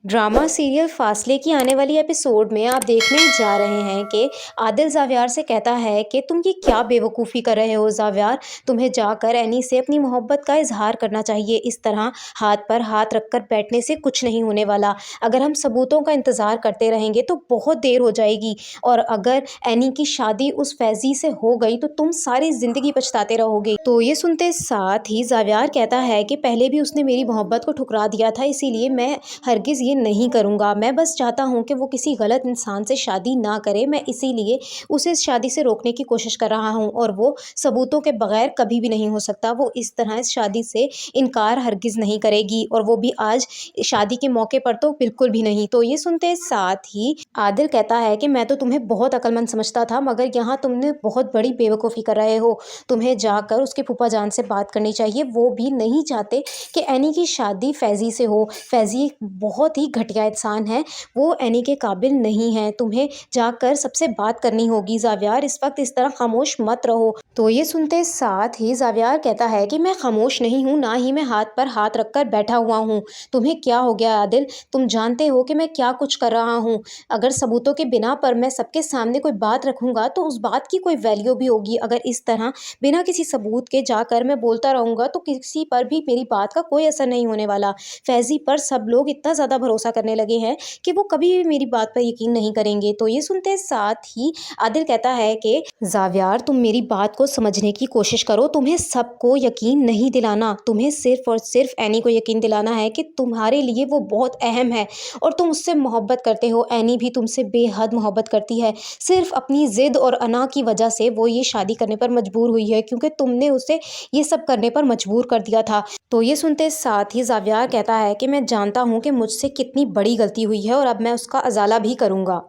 Drama serial फासले की आने वाली एपिसोड में आप देखने जा रहे हैं कि आदिल ज़ावियार से कहता है कि तुम ये क्या बेवकूफ़ी कर रहे हो ज़ावियार, तुम्हें जाकर एनी से अपनी मोहब्बत का इजहार करना चाहिए। इस तरह हाथ पर हाथ रखकर बैठने से कुछ नहीं होने वाला। अगर हम सबूतों का इंतज़ार करते रहेंगे तो बहुत देर हो जाएगी, और अगर एनी की शादी उस फैज़ी से हो गई तो तुम सारी ज़िंदगी पछताते रहोगे। तो ये सुनते साथ ही ज़ावियार कहता है कि पहले भी उसने मेरी मोहब्बत को ठुकरा दिया था, इसीलिए मैं हरगिज़ ये नहीं करूँगा। मैं बस चाहता हूँ कि वो किसी गलत इंसान से शादी ना करे। मैं इसीलिए उसे इस शादी से रोकने की कोशिश कर रहा हूँ, और वो सबूतों के बगैर कभी भी नहीं हो सकता। वो इस तरह इस शादी से इनकार हरगिज़ नहीं करेगी, और वो भी आज शादी के मौके पर तो बिल्कुल भी नहीं। तो ये सुनते साथ ही आदिल कहता है कि मैं तो तुम्हें बहुत अक्लमंद समझता था, मगर यहाँ तुमने बहुत बड़ी बेवकूफ़ी कर रहे हो। तुम्हें जाकर उसके फूफा जान से बात करनी चाहिए। वो भी नहीं चाहते कि एनी की शादी फैज़ी से हो। फैज़ी एक बहुत ही घटिया इंसान है, वो एनी के काबिल नहीं है। तुम्हें जाकर सबसे बात करनी होगी ज़ावियार, इस वक्त इस तरह खामोश मत रहो। तो ये सुनते साथ ही ज़ावियार कहता है कि मैं खामोश नहीं हूँ, ना ही मैं हाथ पर हाथ रखकर बैठा हुआ हूँ। तुम्हें क्या हो गया आदिल? तुम जानते हो कि मैं क्या कुछ कर रहा हूँ। अगर सबूतों के बिना पर मैं सबके सामने कोई बात रखूँगा तो उस बात की कोई वैल्यू भी होगी। अगर इस तरह बिना किसी सबूत के जाकर मैं बोलता रहूँगा तो किसी पर भी मेरी बात का कोई असर नहीं होने वाला। फैज़ी पर सब लोग इतना ज़्यादा भरोसा करने लगे हैं कि वो कभी भी मेरी बात पर यकीन नहीं करेंगे। तो ये सुनते साथ ही आदिल कहता है कि ज़ावियार, तुम मेरी बात को समझने की कोशिश करो। तुम्हें सबको यकीन नहीं दिलाना, तुम्हें सिर्फ और सिर्फ एनी को यकीन दिलाना है कि तुम्हारे लिए वो बहुत अहम है और तुम उससे मोहब्बत करते हो। एनी भी तुमसे बेहद मोहब्बत करती है। सिर्फ अपनी ज़िद और अना की वजह से वो ये शादी करने पर मजबूर हुई है, क्योंकि तुमने उसे ये सब करने पर मजबूर कर दिया था। तो ये सुनते साथ ही ज़ावियार कहता है कि मैं जानता हूँ कि मुझसे कितनी बड़ी गलती हुई है, और अब मैं उसका अज़ाला भी करूँगा।